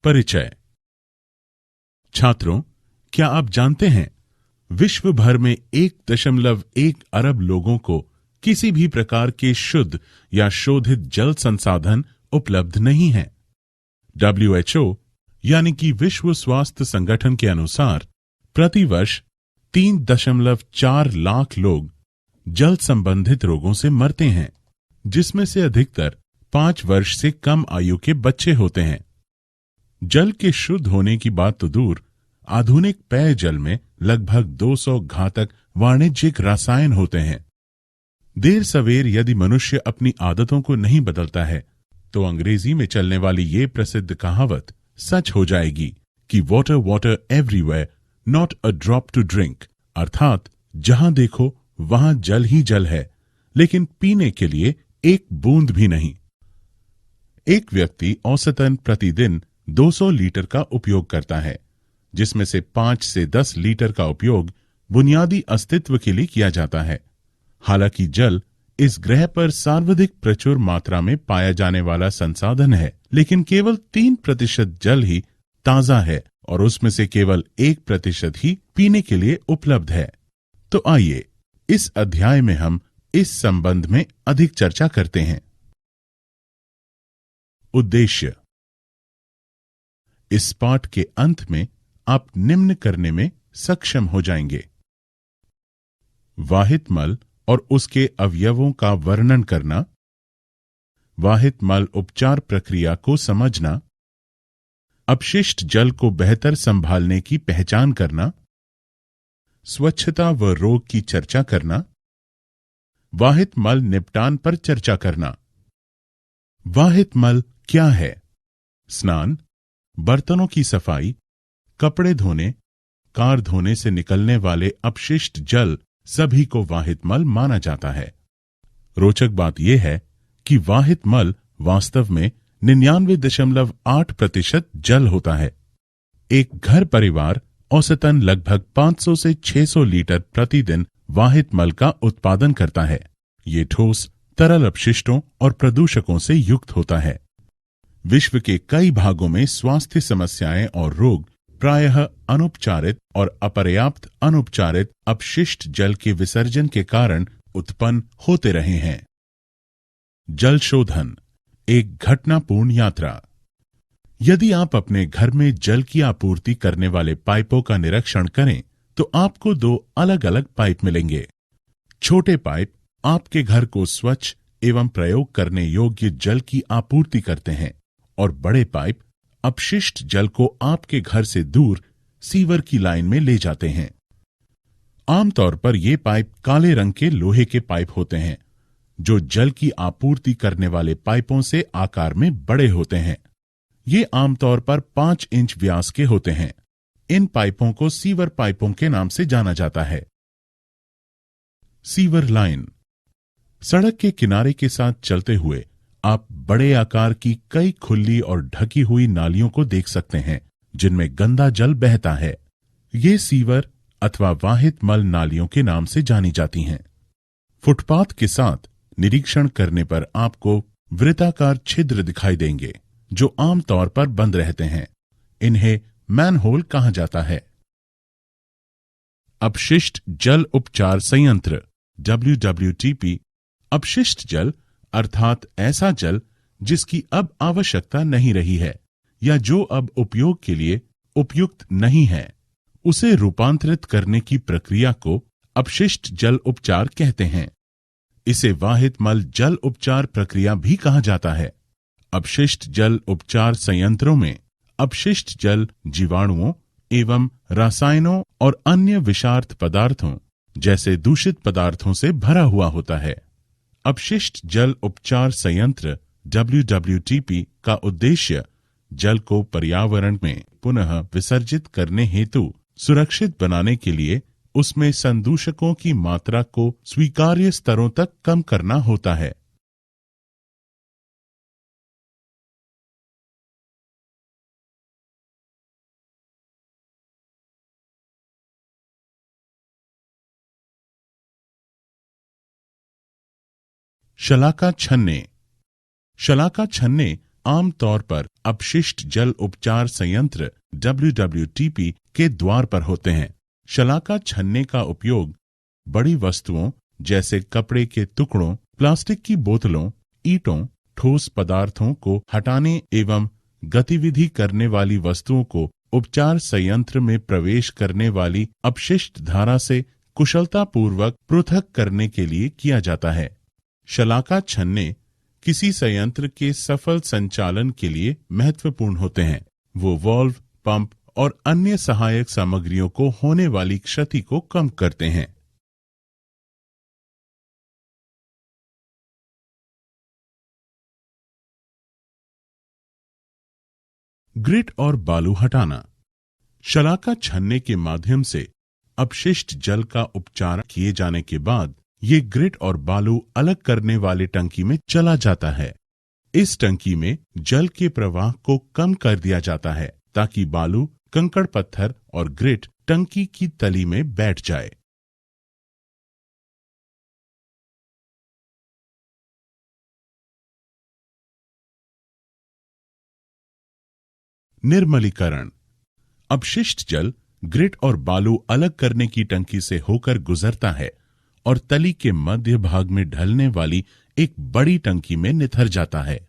परिचय। छात्रों, क्या आप जानते हैं विश्व भर में 1.1 अरब लोगों को किसी भी प्रकार के शुद्ध या शोधित जल संसाधन उपलब्ध नहीं है। WHO यानी कि विश्व स्वास्थ्य संगठन के अनुसार प्रतिवर्ष 3.4 लाख लोग जल संबंधित रोगों से मरते हैं, जिसमें से अधिकतर 5 वर्ष से कम आयु के बच्चे होते हैं। जल के शुद्ध होने की बात तो दूर, आधुनिक पेयजल में लगभग 200 घातक वाणिज्यिक रसायन होते हैं। देर सवेर यदि मनुष्य अपनी आदतों को नहीं बदलता है तो अंग्रेजी में चलने वाली ये प्रसिद्ध कहावत सच हो जाएगी कि water water everywhere, not a drop to drink, अर्थात जहां देखो वहां जल ही जल है, लेकिन पीने के लिए एक बूंद भी नहीं। एक व्यक्ति औसतन प्रतिदिन 200 लीटर का उपयोग करता है, जिसमें से 5 से 10 लीटर का उपयोग बुनियादी अस्तित्व के लिए किया जाता है। हालांकि जल इस ग्रह पर सर्वाधिक प्रचुर मात्रा में पाया जाने वाला संसाधन है, लेकिन केवल 3% जल ही ताजा है और उसमें से केवल 1% ही पीने के लिए उपलब्ध है। तो आइए इस अध्याय में हम इस संबंध में अधिक चर्चा करते हैं। उद्देश्य। इस पाठ के अंत में आप निम्न करने में सक्षम हो जाएंगे: वाहित मल और उसके अवयवों का वर्णन करना, वाहित मल उपचार प्रक्रिया को समझना, अपशिष्ट जल को बेहतर संभालने की पहचान करना, स्वच्छता व रोग की चर्चा करना, वाहित मल निपटान पर चर्चा करना। वाहित मल क्या है? स्नान, बर्तनों की सफाई, कपड़े धोने, कार धोने से निकलने वाले अपशिष्ट जल सभी को वाहित मल माना जाता है। रोचक बात यह है कि वाहित मल वास्तव में 99.8% जल होता है। एक घर परिवार औसतन लगभग 500 से 600 लीटर प्रतिदिन वाहित मल का उत्पादन करता है। ये ठोस, तरल अपशिष्टों और प्रदूषकों से युक्त होता है। विश्व के कई भागों में स्वास्थ्य समस्याएं और रोग प्रायः अनुपचारित और अपर्याप्त अनुपचारित अपशिष्ट जल के विसर्जन के कारण उत्पन्न होते रहे हैं। जल शोधन एक घटनापूर्ण यात्रा। यदि आप अपने घर में जल की आपूर्ति करने वाले पाइपों का निरीक्षण करें तो आपको 2 अलग-अलग पाइप मिलेंगे। छोटे पाइप आपके घर को स्वच्छ एवं प्रयोग करने योग्य जल की आपूर्ति करते हैं और बड़े पाइप अपशिष्ट जल को आपके घर से दूर सीवर की लाइन में ले जाते हैं। आमतौर पर ये पाइप काले रंग के लोहे के पाइप होते हैं, जो जल की आपूर्ति करने वाले पाइपों से आकार में बड़े होते हैं। ये आमतौर पर 5 इंच व्यास के होते हैं। इन पाइपों को सीवर पाइपों के नाम से जाना जाता है। Sewer line. सड़क के किनारे के साथ चलते हुए आप बड़े आकार की कई खुली और ढकी हुई नालियों को देख सकते हैं, जिनमें गंदा जल बहता है। ये सीवर अथवा वाहित मल नालियों के नाम से जानी जाती हैं। फुटपाथ के साथ निरीक्षण करने पर आपको वृत्ताकार छिद्र दिखाई देंगे, जो आमतौर पर बंद रहते हैं। इन्हें मैनहोल कहा जाता है। अपशिष्ट जल उपचार संयंत्र WWTP। अपशिष्ट जल अर्थात ऐसा जल जिसकी अब आवश्यकता नहीं रही है या जो अब उपयोग के लिए उपयुक्त नहीं है, उसे रूपांतरित करने की प्रक्रिया को अपशिष्ट जल उपचार कहते हैं। इसे वाहित मल जल उपचार प्रक्रिया भी कहा जाता है। अपशिष्ट जल उपचार संयंत्रों में अपशिष्ट जल जीवाणुओं एवं रसायनों और अन्य विषाक्त पदार्थों जैसे दूषित पदार्थों से भरा हुआ होता है। अपशिष्ट जल उपचार संयंत्र WWTP का उद्देश्य जल को पर्यावरण में पुनः विसर्जित करने हेतु सुरक्षित बनाने के लिए उसमें संदूषकों की मात्रा को स्वीकार्य स्तरों तक कम करना होता है। शलाका छन्ने। शलाका छन्ने आमतौर पर अपशिष्ट जल उपचार संयंत्र WWTP के द्वार पर होते हैं। शलाका छन्ने का उपयोग बड़ी वस्तुओं जैसे कपड़े के टुकड़ों, प्लास्टिक की बोतलों, ईंटों, ठोस पदार्थों को हटाने एवं गतिविधि करने वाली वस्तुओं को उपचार संयंत्र में प्रवेश करने वाली अपशिष्ट धारा से कुशलतापूर्वक पृथक करने के लिए किया जाता है। शलाका छन्ने किसी संयंत्र के सफल संचालन के लिए महत्वपूर्ण होते हैं। वो वाल्व, पंप और अन्य सहायक सामग्रियों को होने वाली क्षति को कम करते हैं। ग्रिट और बालू हटाना। शलाका छन्ने के माध्यम से अपशिष्ट जल का उपचार किए जाने के बाद ये ग्रिट और बालू अलग करने वाले टंकी में चला जाता है। इस टंकी में जल के प्रवाह को कम कर दिया जाता है ताकि बालू, कंकड़ पत्थर और ग्रिट टंकी की तली में बैठ जाए। निर्मलीकरण। अपशिष्ट जल ग्रिट और बालू अलग करने की टंकी से होकर गुजरता है और तली के मध्य भाग में ढलने वाली एक बड़ी टंकी में निथर जाता है।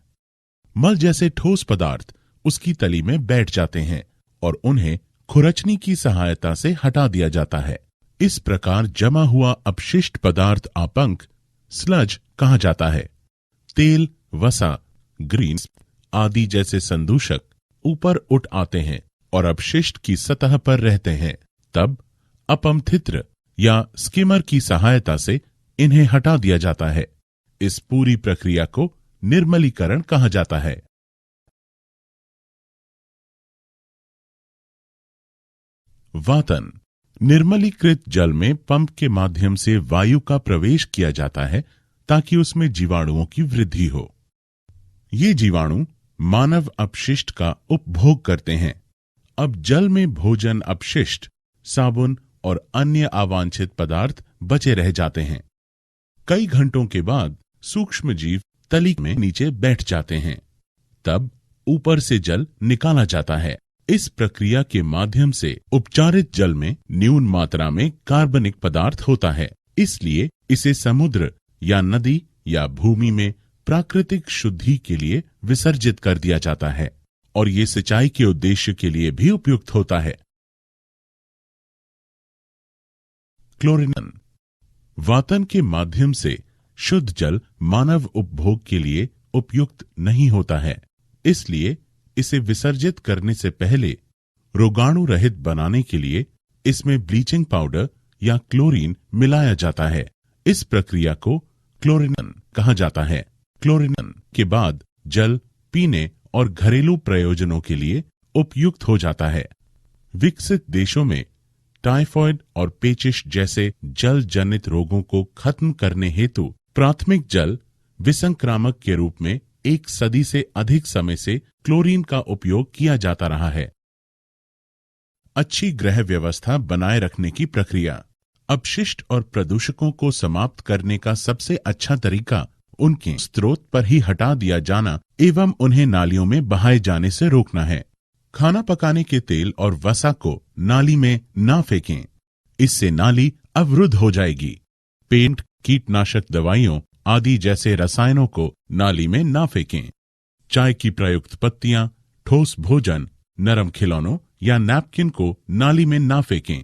मल जैसे ठोस पदार्थ उसकी तली में बैठ जाते हैं और उन्हें खुरचनी की सहायता से हटा दिया जाता है। इस प्रकार जमा हुआ अपशिष्ट पदार्थ आपंक स्लज कहा जाता है। तेल, वसा, ग्रीन्स आदि जैसे संदूषक ऊपर उठ आते हैं और अपशिष्ट की सतह पर रहते हैं। तब अपमथित्र या स्किमर की सहायता से इन्हें हटा दिया जाता है। इस पूरी प्रक्रिया को निर्मलीकरण कहा जाता है। वातन। निर्मलीकृत जल में पंप के माध्यम से वायु का प्रवेश किया जाता है ताकि उसमें जीवाणुओं की वृद्धि हो। ये जीवाणु मानव अपशिष्ट का उपभोग करते हैं। अब जल में भोजन अपशिष्ट, साबुन और अन्य अवांछित पदार्थ बचे रह जाते हैं। कई घंटों के बाद सूक्ष्म जीव तली में नीचे बैठ जाते हैं। तब ऊपर से जल निकाला जाता है। इस प्रक्रिया के माध्यम से उपचारित जल में न्यून मात्रा में कार्बनिक पदार्थ होता है, इसलिए इसे समुद्र या नदी या भूमि में प्राकृतिक शुद्धि के लिए विसर्जित कर दिया जाता है और ये सिंचाई के उद्देश्य के लिए भी उपयुक्त होता है। क्लोरीनन। वातन के माध्यम से शुद्ध जल मानव उपभोग के लिए उपयुक्त नहीं होता है, इसलिए इसे विसर्जित करने से पहले रोगाणु रहित बनाने के लिए इसमें ब्लीचिंग पाउडर या क्लोरीन मिलाया जाता है। इस प्रक्रिया को क्लोरीनन कहा जाता है। क्लोरीनन के बाद जल पीने और घरेलू प्रयोजनों के लिए उपयुक्त हो जाता है। विकसित देशों में टाइफॉइड और पेचिश जैसे जल जनित रोगों को खत्म करने हेतु प्राथमिक जल विसंक्रामक के रूप में 1 सदी से अधिक समय से क्लोरीन का उपयोग किया जाता रहा है। अच्छी गृह व्यवस्था बनाए रखने की प्रक्रिया। अपशिष्ट और प्रदूषकों को समाप्त करने का सबसे अच्छा तरीका उनके स्रोत पर ही हटा दिया जाना एवं उन्हें नालियों में बहाए जाने से रोकना है। खाना पकाने के तेल और वसा को नाली में ना फेंकें, इससे नाली अवरुद्ध हो जाएगी। पेंट, कीटनाशक दवाइयों आदि जैसे रसायनों को नाली में ना फेंकें। चाय की प्रयुक्त पत्तियां, ठोस भोजन, नरम खिलौनों या नैपकिन को नाली में ना फेंकें।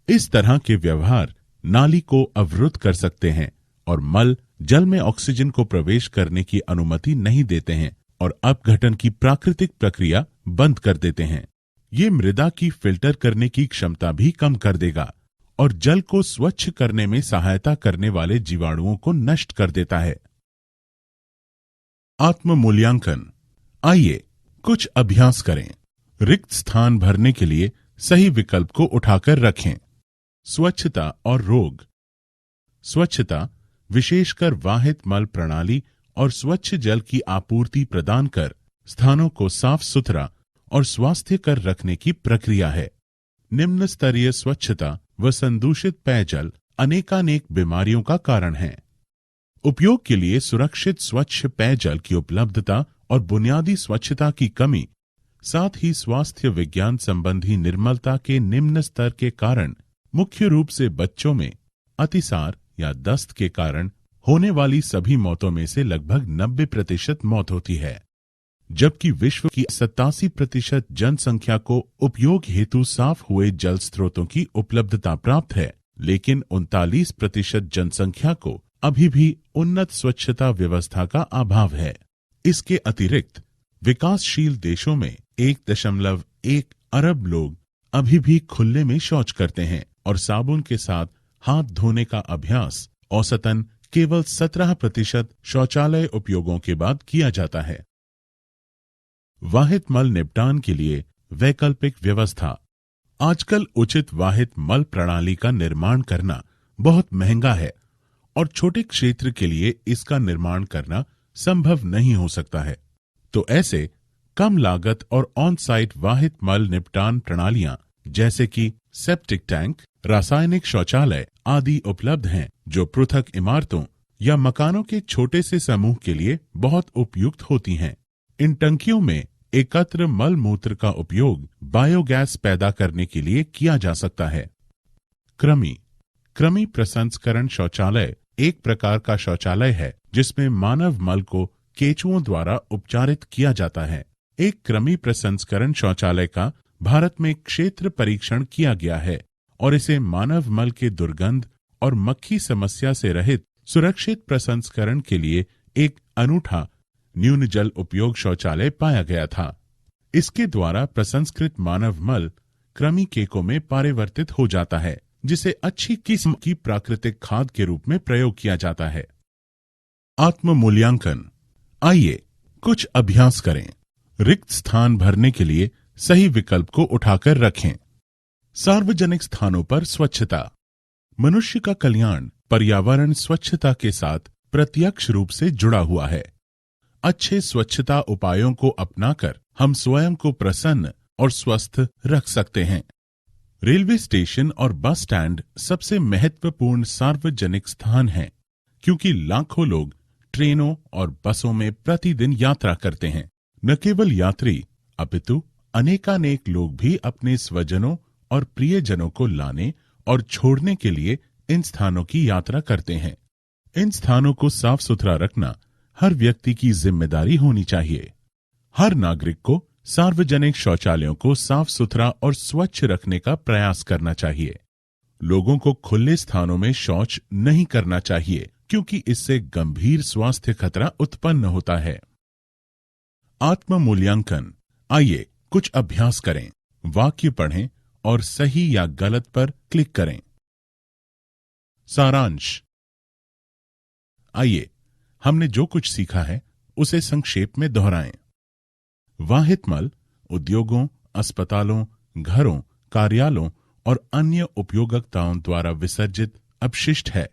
इस तरह के व्यवहार नाली को अवरुद्ध कर सकते हैं और मल जल में ऑक्सीजन को प्रवेश करने की अनुमति नहीं देते हैं और अपघटन की प्राकृतिक प्रक्रिया बंद कर देते हैं। ये मृदा की फिल्टर करने की क्षमता भी कम कर देगा और जल को स्वच्छ करने में सहायता करने वाले जीवाणुओं को नष्ट कर देता है। आत्म मूल्यांकन। आइए कुछ अभ्यास करें। रिक्त स्थान भरने के लिए सही विकल्प को उठाकर रखें। स्वच्छता और रोग। स्वच्छता विशेषकर वाहित मल प्रणाली और स्वच्छ जल की आपूर्ति प्रदान कर स्थानों को साफ सुथरा और स्वास्थ्यकर रखने की प्रक्रिया है। निम्न स्तरीय स्वच्छता व संदूषित पेयजल अनेकानेक बीमारियों का कारण है। उपयोग के लिए सुरक्षित स्वच्छ पेयजल की उपलब्धता और बुनियादी स्वच्छता की कमी, साथ ही स्वास्थ्य विज्ञान संबंधी निर्मलता के निम्न स्तर के कारण मुख्य रूप से बच्चों में अतिसार या दस्त के कारण होने वाली सभी मौतों में से लगभग 90% मौत होती है। जबकि विश्व की 87% जनसंख्या को उपयोग हेतु साफ हुए जल स्रोतों की उपलब्धता प्राप्त है, लेकिन 39% जनसंख्या को अभी भी उन्नत स्वच्छता व्यवस्था का अभाव है। इसके अतिरिक्त विकासशील देशों में 1.1 अरब लोग अभी भी खुले में शौच करते हैं और साबुन के साथ हाथ धोने का अभ्यास औसतन केवल 17% शौचालय उपयोगों के बाद किया जाता है। वाहित मल निपटान के लिए वैकल्पिक व्यवस्था। आजकल उचित वाहित मल प्रणाली का निर्माण करना बहुत महंगा है और छोटे क्षेत्र के लिए इसका निर्माण करना संभव नहीं हो सकता है। तो ऐसे कम लागत और ऑन साइट वाहित मल निपटान प्रणालियां जैसे कि सेप्टिक टैंक, रासायनिक शौचालय आदि उपलब्ध हैं, जो पृथक इमारतों या मकानों के छोटे से समूह के लिए बहुत उपयुक्त होती हैं। इन टंकियों में एकत्र मल मूत्र का उपयोग बायोगैस पैदा करने के लिए किया जा सकता है। कृमि प्रसंस्करण शौचालय एक प्रकार का शौचालय है जिसमें मानव मल को केंचुओं द्वारा उपचारित किया जाता है। एक कृमि प्रसंस्करण शौचालय का भारत में क्षेत्र परीक्षण किया गया है और इसे मानव मल के दुर्गंध और मक्खी समस्या से रहित सुरक्षित प्रसंस्करण के लिए एक अनूठा न्यून जल उपयोग शौचालय पाया गया था। इसके द्वारा प्रसंस्कृत मानव मल कृमि केकों में परिवर्तित हो जाता है, जिसे अच्छी किस्म की प्राकृतिक खाद के रूप में प्रयोग किया जाता है। आत्म मूल्यांकन। आइए कुछ अभ्यास करें। रिक्त स्थान भरने के लिए सही विकल्प को उठाकर रखें। सार्वजनिक स्थानों पर स्वच्छता। मनुष्य का कल्याण पर्यावरण स्वच्छता के साथ प्रत्यक्ष रूप से जुड़ा हुआ है। अच्छे स्वच्छता उपायों को अपनाकर हम स्वयं को प्रसन्न और स्वस्थ रख सकते हैं। रेलवे स्टेशन और बस स्टैंड सबसे महत्वपूर्ण सार्वजनिक स्थान हैं, क्योंकि लाखों लोग ट्रेनों और बसों में प्रतिदिन यात्रा करते हैं। न केवल यात्री अपितु अनेकानेक लोग भी अपने स्वजनों और प्रियजनों को लाने और छोड़ने के लिए इन स्थानों की यात्रा करते हैं। इन स्थानों को साफ सुथरा रखना हर व्यक्ति की जिम्मेदारी होनी चाहिए। हर नागरिक को सार्वजनिक शौचालयों को साफ सुथरा और स्वच्छ रखने का प्रयास करना चाहिए। लोगों को खुले स्थानों में शौच नहीं करना चाहिए, क्योंकि इससे गंभीर स्वास्थ्य खतरा उत्पन्न होता है। आत्म मूल्यांकन। आइए कुछ अभ्यास करें। वाक्य पढ़ें और सही या गलत पर क्लिक करें। सारांश। आइए हमने जो कुछ सीखा है उसे संक्षेप में दोहराएं। वाहित मल उद्योगों, अस्पतालों, घरों, कार्यालयों और अन्य उपयोगकर्ताओं द्वारा विसर्जित अपशिष्ट है।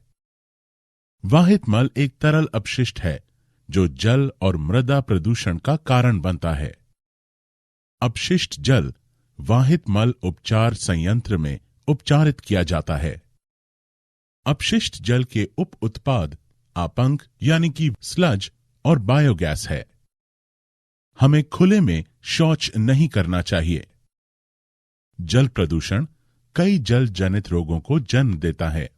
वाहित मल एक तरल अपशिष्ट है जो जल और मृदा प्रदूषण का कारण बनता है। अपशिष्ट जल वाहित मल उपचार संयंत्र में उपचारित किया जाता है। अपशिष्ट जल के उप उत्पाद आपंक यानी कि स्लज और बायोगैस है। हमें खुले में शौच नहीं करना चाहिए। जल प्रदूषण कई जल जनित रोगों को जन्म देता है।